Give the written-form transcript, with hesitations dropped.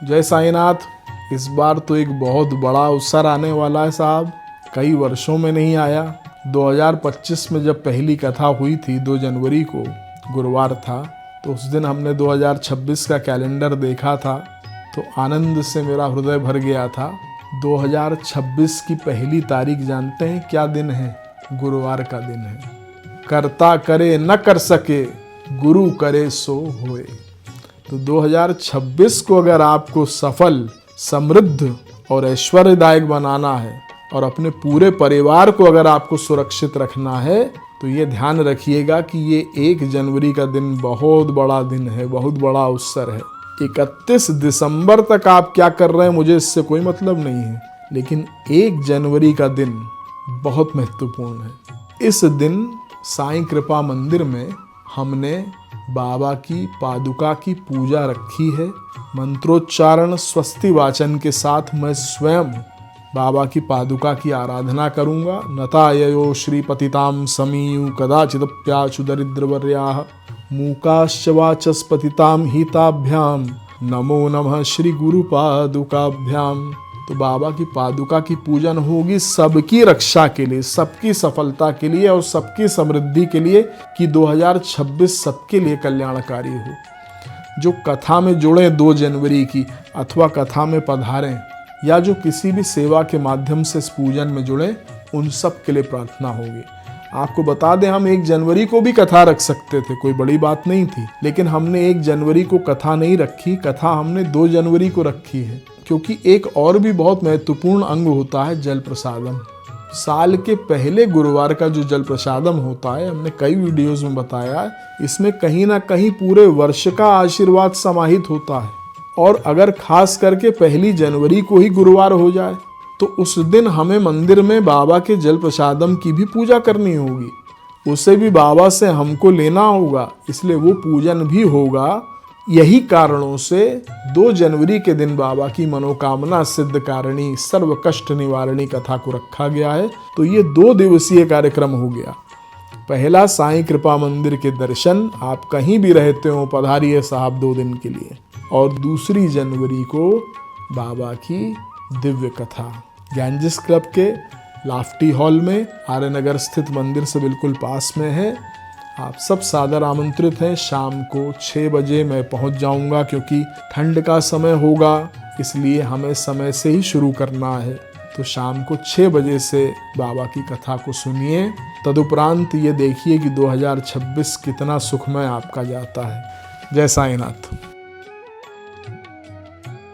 जय साईनाथ। इस बार तो एक बहुत बड़ा अवसर आने वाला है साहब, कई वर्षों में नहीं आया। 2025 में जब पहली कथा हुई थी 2 जनवरी को, गुरुवार था, तो उस दिन हमने 2026 का कैलेंडर देखा था तो आनंद से मेरा हृदय भर गया था। 2026 की पहली तारीख जानते हैं क्या दिन है? गुरुवार का दिन है। करता करे न कर सके, गुरु करे सो होए। तो 2026 को अगर आपको सफल, समृद्ध और ऐश्वर्यदायक बनाना है और अपने पूरे परिवार को अगर आपको सुरक्षित रखना है तो ये ध्यान रखिएगा कि ये 1 जनवरी का दिन बहुत बड़ा दिन है, बहुत बड़ा अवसर है। 31 दिसंबर तक आप क्या कर रहे हैं मुझे इससे कोई मतलब नहीं है, लेकिन 1 जनवरी का दिन बहुत महत्वपूर्ण है। इस दिन साईं कृपा मंदिर में हमने बाबा की पादुका की पूजा रखी है। मंत्रोच्चारण स्वस्ति वाचन के साथ मैं स्वयं बाबा की पादुका की आराधना करूंगा। नताययो श्रीपतितां समीयु कदाचिदप्याचु दरिद्रवर्याः मूकाश्च वाचस्पतितां हिताभ्याम नमो नमः श्री गुरु पादुकाभ्याम। तो बाबा की पादुका की पूजन होगी सबकी रक्षा के लिए, सबकी सफलता के लिए और सबकी समृद्धि के लिए, कि 2026 सबके लिए कल्याणकारी हो। जो कथा में जुड़े 2 जनवरी की अथवा कथा में पधारें या जो किसी भी सेवा के माध्यम से इस पूजन में जुड़े, उन सब के लिए प्रार्थना होगी। आपको बता दें, हम 1 जनवरी को भी कथा रख सकते थे, कोई बड़ी बात नहीं थी, लेकिन हमने 1 जनवरी को कथा नहीं रखी। कथा हमने 2 जनवरी को रखी है, क्योंकि एक और भी बहुत महत्वपूर्ण अंग होता है जल प्रसादम। साल के पहले गुरुवार का जो जल प्रसादम होता है, हमने कई वीडियोस में बताया, इसमें कहीं ना कहीं पूरे वर्ष का आशीर्वाद समाहित होता है। और अगर खास करके 1 जनवरी को ही गुरुवार हो जाए तो उस दिन हमें मंदिर में बाबा के जल प्रसादम की भी पूजा करनी होगी, उसे भी बाबा से हमको लेना होगा, इसलिए वो पूजन भी होगा। यही कारणों से 2 जनवरी के दिन बाबा की मनोकामना सिद्ध कारिणी सर्व कष्ट निवारणी कथा को रखा गया है। तो ये 2 दिवसीय कार्यक्रम हो गया। पहला साईं कृपा मंदिर के दर्शन, आप कहीं भी रहते हो पधारिए साहब 2 दिन के लिए। और 2 जनवरी को बाबा की दिव्य कथा गैंजिस क्लब के लाफ्टी हॉल में, आर्य नगर स्थित मंदिर से बिल्कुल पास में है। आप सब सादर आमंत्रित हैं। शाम को 6 बजे मैं पहुंच जाऊंगा, क्योंकि ठंड का समय होगा, इसलिए हमें समय से ही शुरू करना है। तो शाम को 6 बजे से बाबा की कथा को सुनिए। तदुपरांत ये देखिए कि 2026 कितना सुखमय आपका जाता है। जय साईनाथ।